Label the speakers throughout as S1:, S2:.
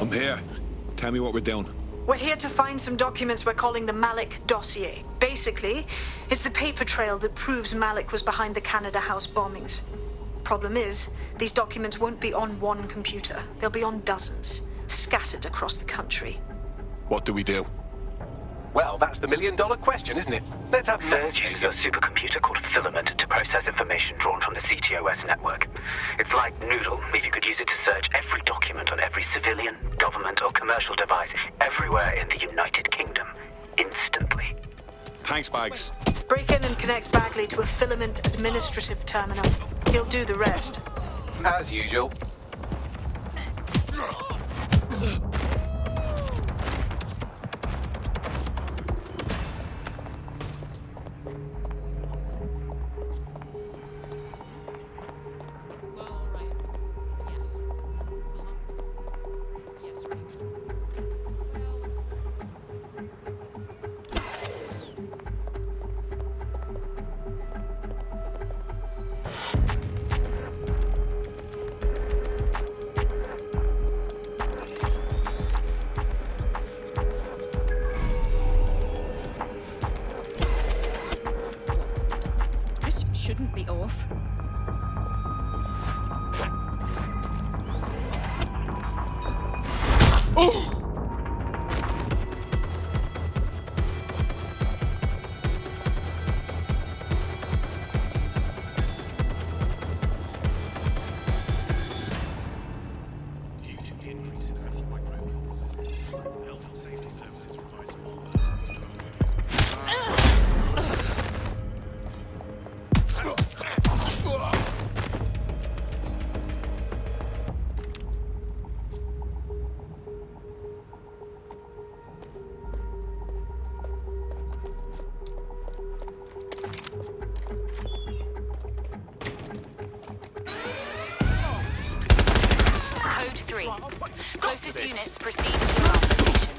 S1: I'm here. Tell me what we're doing.
S2: We're here to find some documents we're calling the Malik dossier. Basically, it's the paper trail that proves Malik was behind the Canada House bombings. Problem is, these documents won't be on one computer. They'll be on dozens, scattered across the country.
S1: What do we do?
S3: Well, that's the million-dollar question, isn't it? Let's have
S4: Third uses a supercomputer called Filament to process information drawn from the CTOS network. It's like Noodle, if you could use it to search every document on every civilian, government or commercial device everywhere in the United Kingdom, instantly.
S1: Thanks, Bags.
S2: Break in and connect Bagley to a Filament administrative terminal. He'll do the rest.
S3: As usual.
S5: Shouldn't be off.
S1: Oh!
S6: Due to the increase in antimicrobial resistance, Health and Safety Services provides all persons to
S5: Code 3. Closest units proceed to your location.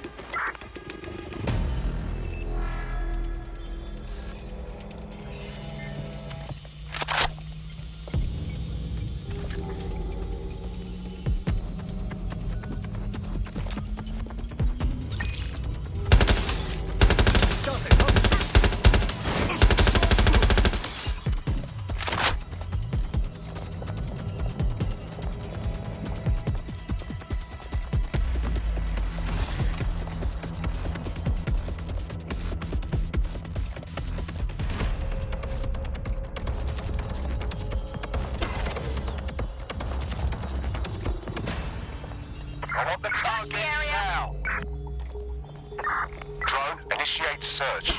S7: I'm on the target now. Drone, initiate search.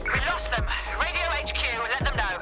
S5: We lost them. Radio HQ, let them know.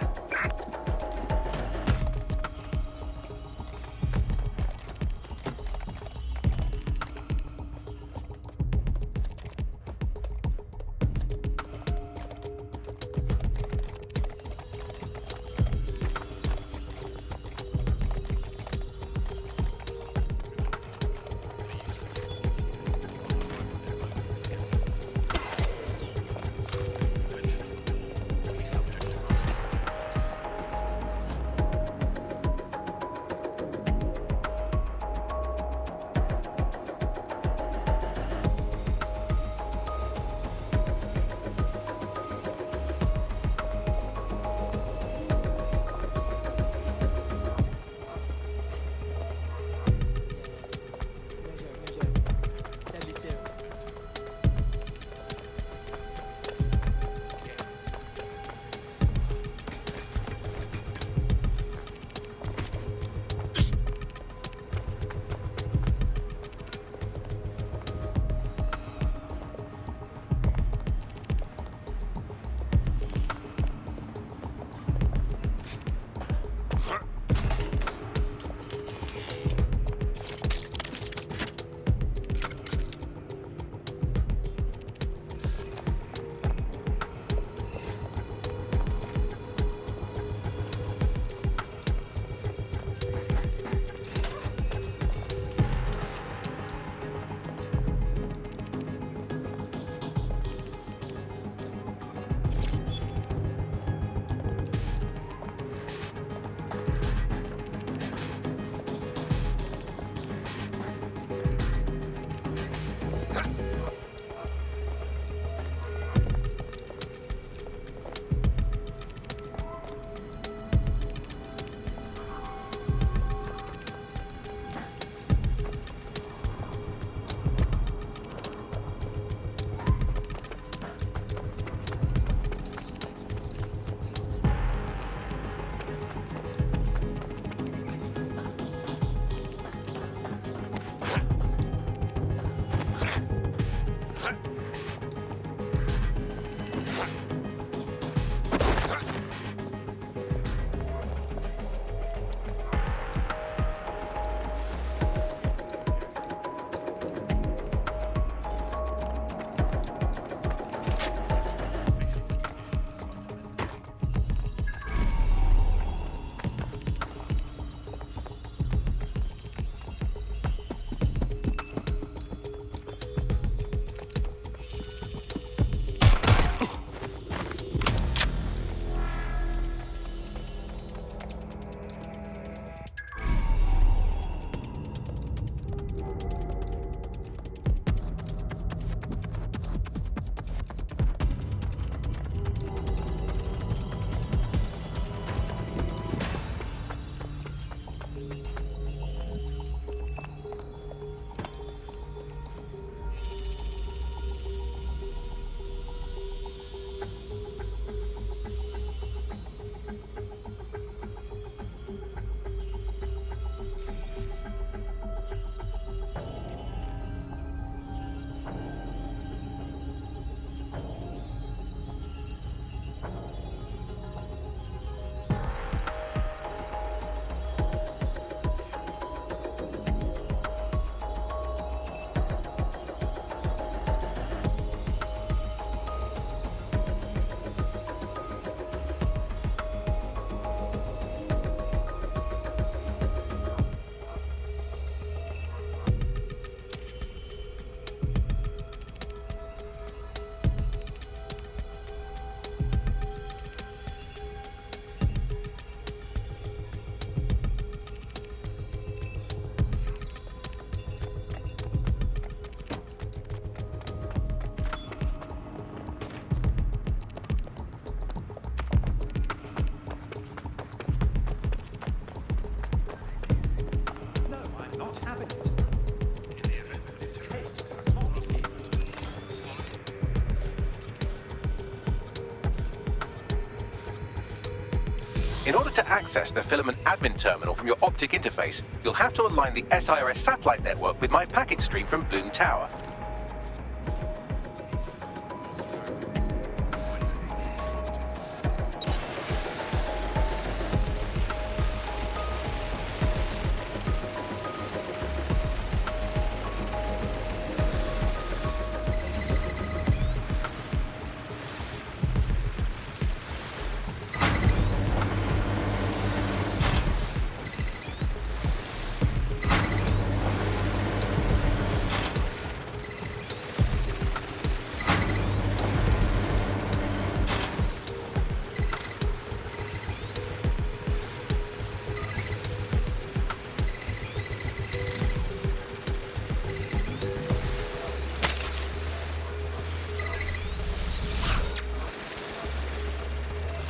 S3: In order to access the filament admin terminal from your optic interface, you'll have to align the SIRS satellite network with my packet stream from Bloom Tower.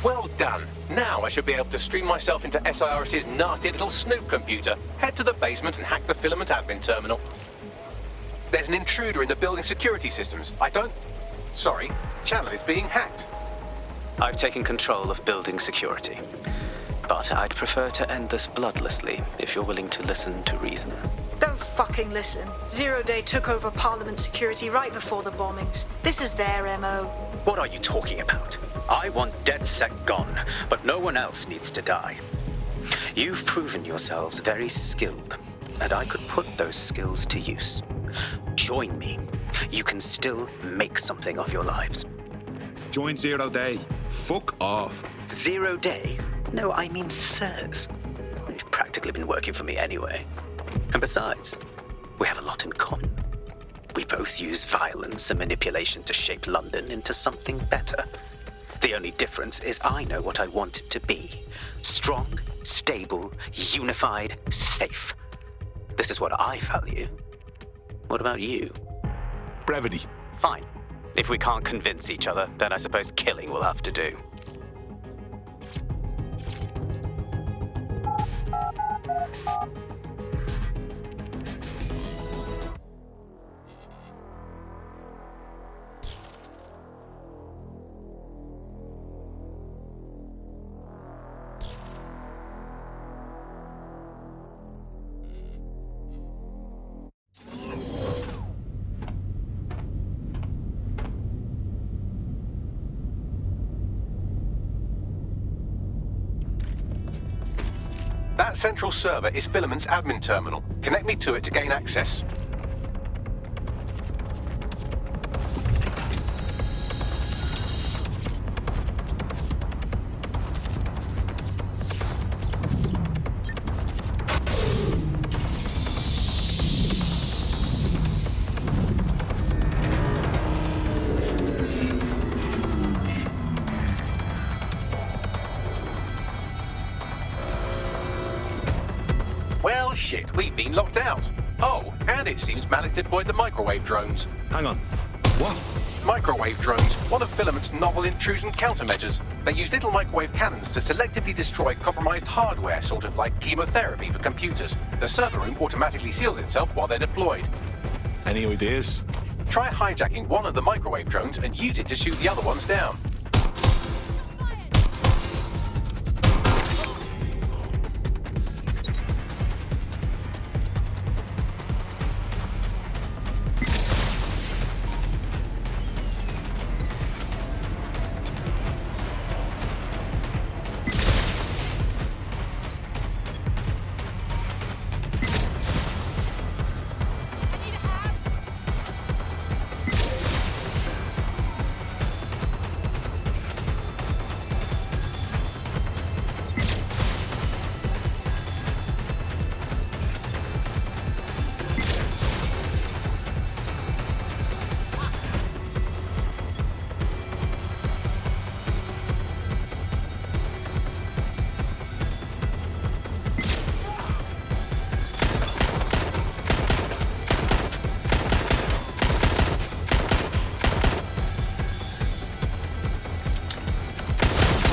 S3: Well done. Now I should be able to stream myself into SIRS's nasty little snoop computer, head to the basement and hack the filament admin terminal. There's an intruder in the building security systems. Sorry, channel is being hacked.
S8: I've taken control of building security. But I'd prefer to end this bloodlessly, if you're willing to listen to reason.
S2: Don't fucking listen. Zero Day took over Parliament security right before the bombings. This is their MO.
S8: What are you talking about? I want DedSec gone, but no one else needs to die. You've proven yourselves very skilled, and I could put those skills to use. Join me. You can still make something of your lives.
S1: Join Zero Day. Fuck off.
S8: 0 Day? No, I mean sirs. You've practically been working for me anyway. And besides, we have a lot in common. We both use violence and manipulation to shape London into something better. The only difference is I know what I want it to be. Strong, stable, unified, safe. This is what I value. What about you?
S1: Brevity.
S8: Fine. If we can't convince each other, then I suppose killing will have to do.
S3: That central server is Filament's admin terminal. Connect me to it to gain access. Well, shit, we've been locked out. Oh, and it seems Malik deployed the microwave drones.
S1: Hang on. What?
S3: Microwave drones, one of Filament's novel intrusion countermeasures. They use little microwave cannons to selectively destroy compromised hardware, sort of like chemotherapy for computers. The server room automatically seals itself while they're deployed.
S1: Any ideas?
S3: Try hijacking one of the microwave drones and use it to shoot the other ones down.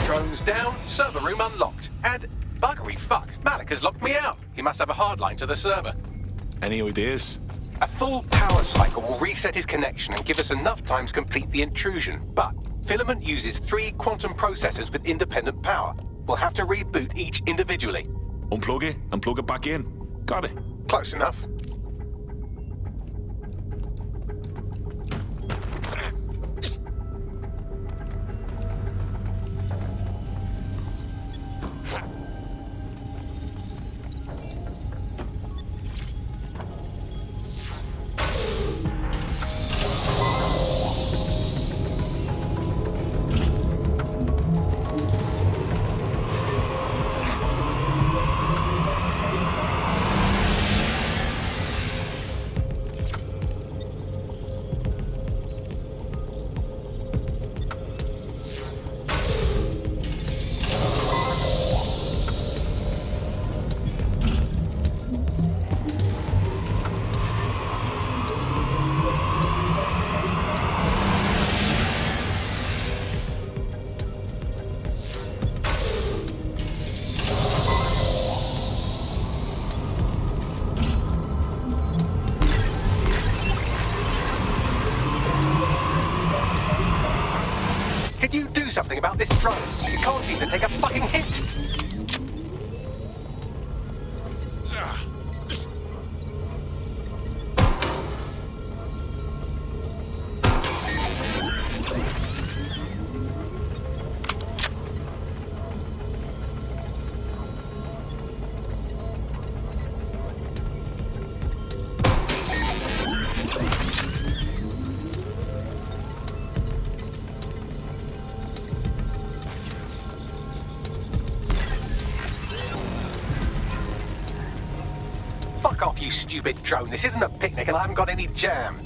S3: Drones down, server room unlocked. And buggery fuck, Malik has locked me out. He must have a hard line to the server.
S1: Any ideas?
S3: A full power cycle will reset his connection and give us enough time to complete the intrusion. But Filament uses 3 quantum processors with independent power. We'll have to reboot each individually.
S1: Unplug it and plug it back in. Got it.
S3: Close enough. Can you do something about this drone? It can't seem to take a fucking hit. Fuck off, you stupid drone. This isn't a picnic and I haven't got any jam.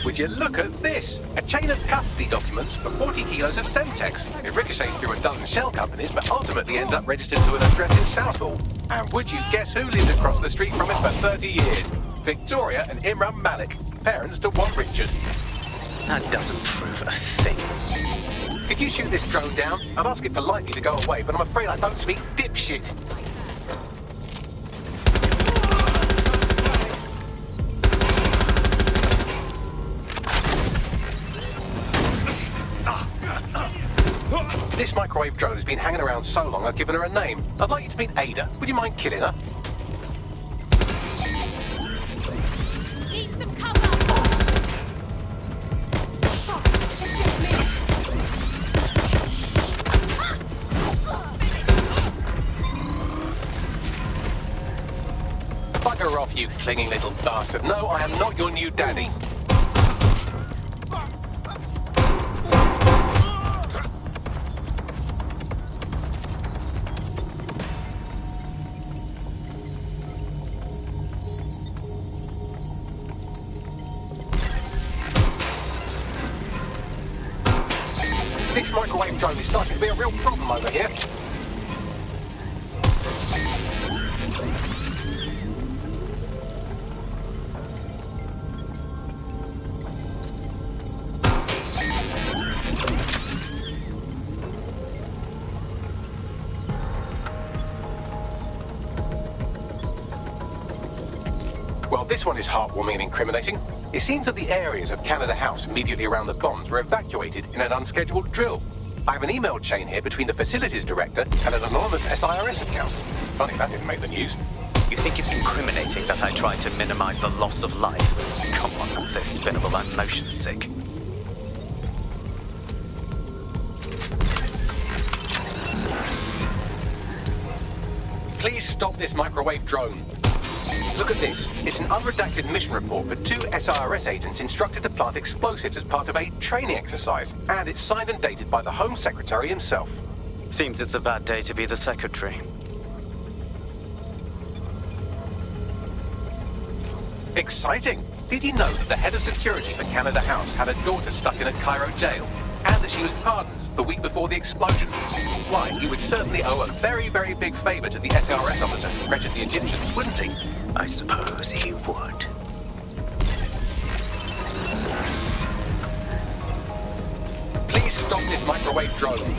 S3: Would you look at this? A chain of custody documents for 40 kilos of Semtex. It ricochets through a dozen shell companies, but ultimately ends up registered to an address in Southall. And would you guess who lived across the street from it for 30 years? Victoria and Imran Malik, parents to one Richard.
S8: That doesn't prove a thing.
S3: Could you shoot this drone down? I'd ask it politely to go away, but I'm afraid I don't speak dipshit. This microwave drone has been hanging around so long I've given her a name. I'd like you to meet Ada. Would you mind killing her?
S5: Need some cover!
S3: Bugger off, you clinging little bastard. No, I am not your new daddy. This microwave drone is starting to be a real problem over here. Well, this one is heartwarming and incriminating. It seems that the areas of Canada House immediately around the bombs were evacuated in an unscheduled drill. I have an email chain here between the facilities director and an anonymous SIRS account. Funny that didn't make the news.
S8: You think it's incriminating that I tried to minimize the loss of life? Come on, that's so spinnable I'm motion sick.
S3: Please stop this microwave drone. Look at this. It's an unredacted mission report for 2 SIRS agents instructed to plant explosives as part of a training exercise, and it's signed and dated by the Home Secretary himself.
S8: Seems it's a bad day to be the secretary.
S3: Exciting! Did you know that the head of security for Canada House had a daughter stuck in a Cairo jail, and that she was pardoned the week before the explosion? Why, he would certainly owe a very, very big favor to the SIRS officer who pressured the Egyptians, wouldn't he?
S8: I suppose he would.
S3: Please stop this microwave drone.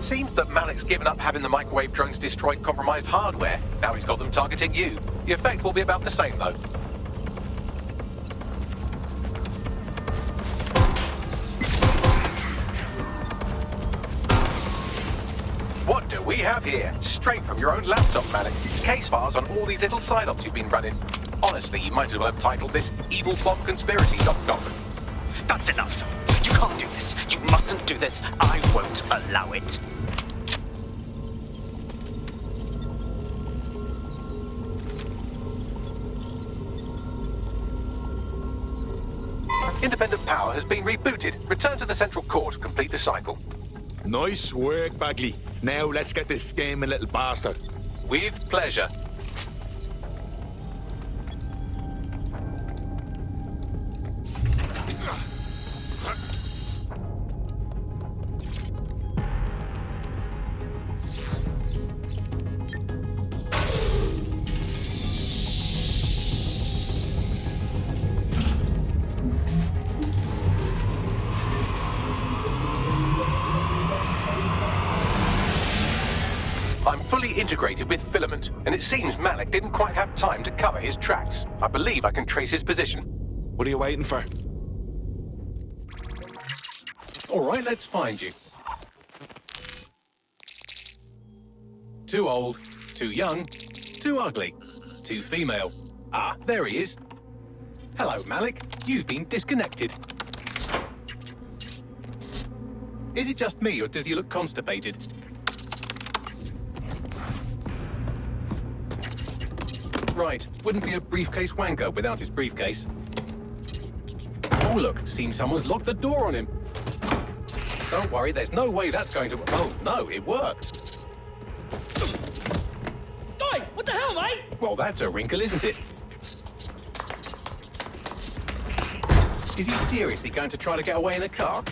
S3: seems that Malik's given up having the microwave drones destroy compromised hardware. Now he's got them targeting you. The effect will be about the same, though. What do we have here? Straight from your own laptop, Malik. Case files on all these little side ops you've been running. Honestly, you might as well have titled this evilbombconspiracy.com.
S8: That's enough. You can't do this. You mustn't do this. I won't allow it.
S3: Independent power has been rebooted. Return to the central core to complete the cycle.
S1: Nice work, Bagley. Now let's get this scheming little bastard.
S3: With pleasure. I'm fully integrated with Filament, and it seems Malik didn't quite have time to cover his tracks. I believe I can trace his position.
S1: What are you waiting for?
S3: All right, let's find you. Too old, too young, too ugly, too female. Ah, there he is. Hello, Malik. You've been disconnected. Is it just me, or does he look constipated? Right, wouldn't be a briefcase wanker without his briefcase. Oh look, seems someone's locked the door on him. Don't worry, there's no way that's going to... Oh no, it worked.
S9: Oi, what the hell, mate?
S3: Well, that's a wrinkle, isn't it? Is he seriously going to try to get away in a car?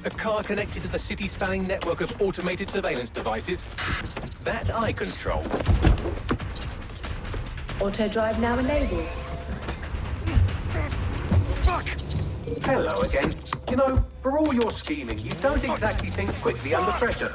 S3: A car connected to the city-spanning network of automated surveillance devices? That I control.
S10: Auto drive now enabled.
S3: Fuck! Hello again. You know, for all your scheming, you don't exactly think quickly under pressure.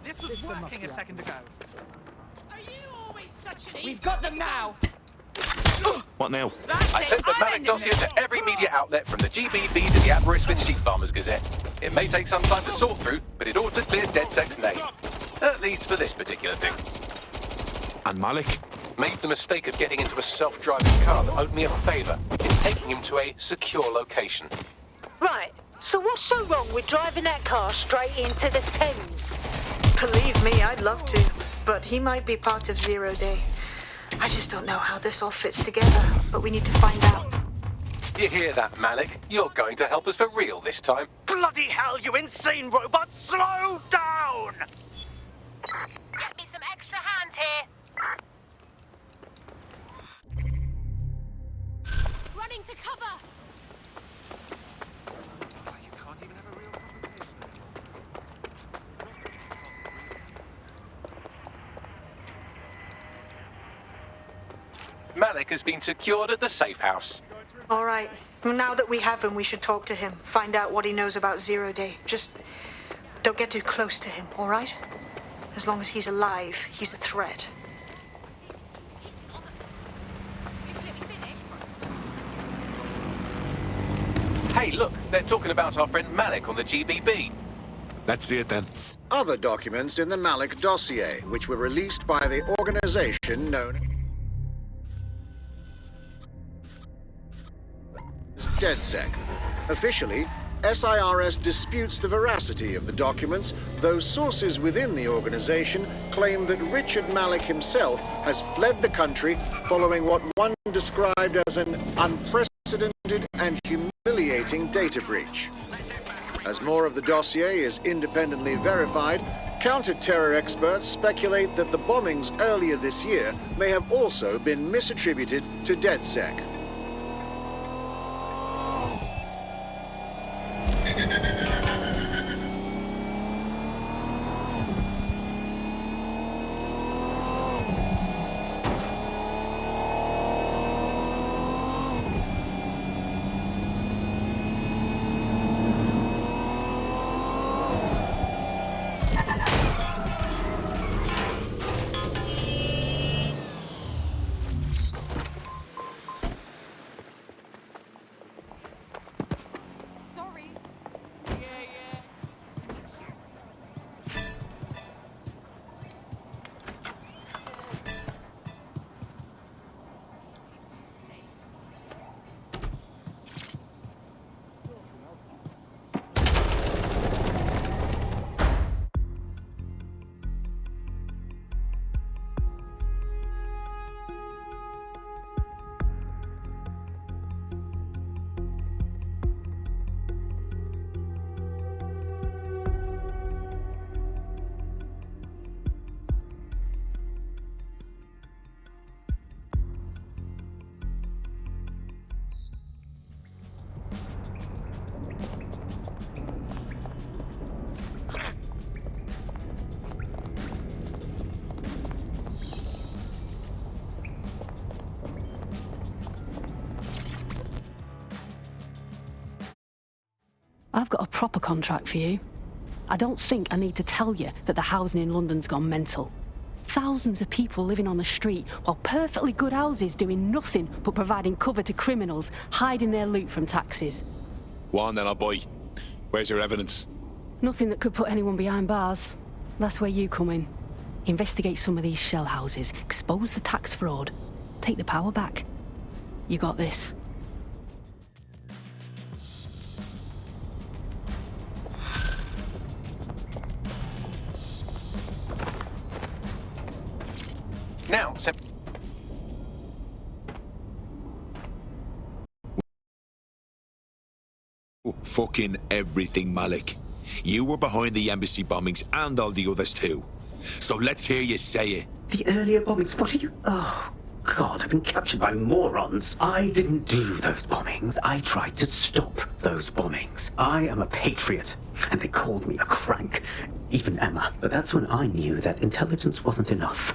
S9: This was working a second ago.
S5: Are you always such an
S9: We've got them now.
S1: What now?
S3: I sent the Malik dossier to every media outlet from the GBB to the Aberystwyth Sheep Farmers Gazette. It may take some time to sort through, but it ought to clear DedSec's name. At least for this particular thing.
S1: And Malik?
S3: Made the mistake of getting into a self-driving car that owed me a favour. It's taking him to a secure location.
S10: Right, so what's so wrong with driving that car straight into the Thames?
S2: Believe me, I'd love to, but he might be part of Zero Day. I just don't know how this all fits together, but we need to find out.
S3: You hear that, Malik? You're going to help us for real this time.
S9: Bloody hell, you insane robot! Slow down!
S5: Get me some extra hands here. Running to cover.
S6: You can't even have a real conversation.
S3: Malik has been secured at the safe house.
S2: All right. Well, now that we have him, we should talk to him. Find out what he knows about Zero Day. Just don't get too close to him, all right? As long as he's alive, he's a threat.
S3: Hey, look, they're talking about our friend Malik on the GBB.
S1: Let's see it then.
S11: Other documents in the Malik dossier, which were released by the organization known as DedSec. Officially, SIRS disputes the veracity of the documents, though sources within the organization claim that Richard Malik himself has fled the country following what one described as an unprecedented and humiliating data breach. As more of the dossier is independently verified, counter-terror experts speculate that the bombings earlier this year may have also been misattributed to DedSec.
S12: I've got a proper contract for you. I don't think I need to tell you that the housing in London's gone mental. Thousands of people living on the street, while perfectly good houses doing nothing but providing cover to criminals, hiding their loot from taxes.
S1: One then, I'll buy. Where's your evidence?
S12: Nothing that could put anyone behind bars. That's where you come in. Investigate some of these shell houses, expose the tax fraud, take the power back. You got this.
S3: Now,
S1: Fucking everything, Malik. You were behind the embassy bombings and all the others too. So let's hear you say it.
S8: The earlier bombings, what are you... Oh, God, I've been captured by morons. I didn't do those bombings. I tried to stop those bombings. I am a patriot, and they called me a crank. Even Emma. But that's when I knew that intelligence wasn't enough.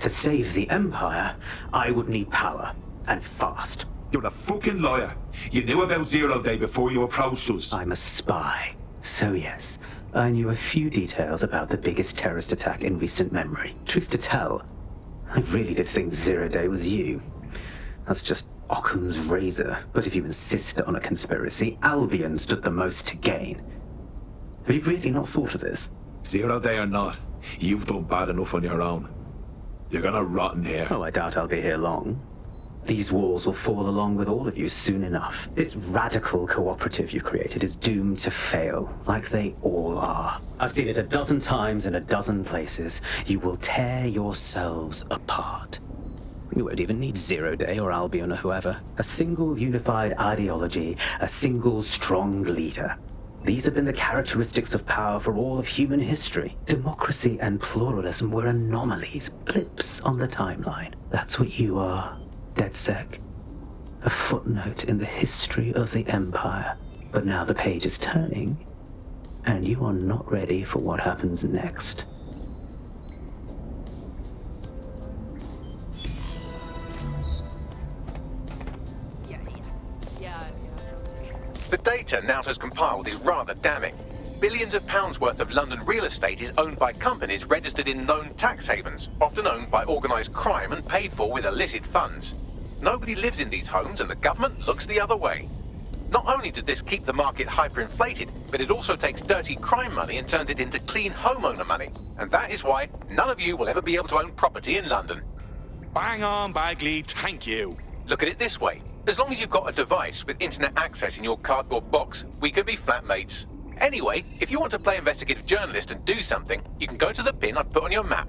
S8: To save the Empire, I would need power, and fast.
S13: You're a fucking liar. You knew about Zero Day before you approached us.
S8: I'm a spy. So yes, I knew a few details about the biggest terrorist attack in recent memory. Truth to tell, I really did think Zero Day was you. That's just Occam's razor. But if you insist on a conspiracy, Albion stood the most to gain. Have you really not thought of this?
S13: 0 Day or not, you've done bad enough on your own. You're gonna rot in here.
S8: Oh, I doubt I'll be here long. These walls will fall along with all of you soon enough. This radical cooperative you created is doomed to fail, like they all are. I've seen it a dozen times in a dozen places. You will tear yourselves apart. You won't even need 0 Day or Albion or whoever. A single unified ideology, a single strong leader. These have been the characteristics of power for all of human history. Democracy and pluralism were anomalies, blips on the timeline. That's what you are, DedSec. A footnote in the history of the Empire. But now the page is turning, and you are not ready for what happens next.
S3: the data Nout has compiled is rather damning. Billions of pounds worth of London real estate is owned by companies registered in known tax havens, often owned by organised crime and paid for with illicit funds. Nobody lives in these homes and the government looks the other way. Not only did this keep the market hyperinflated, but it also takes dirty crime money and turns it into clean homeowner money. And that is why none of you will ever be able to own property in London.
S1: Bang on, Bagley, thank you.
S3: Look at it this way. As long as you've got a device with internet access in your cardboard box, we can be flatmates. Anyway, if you want to play investigative journalist and do something, you can go to the pin I've put on your map.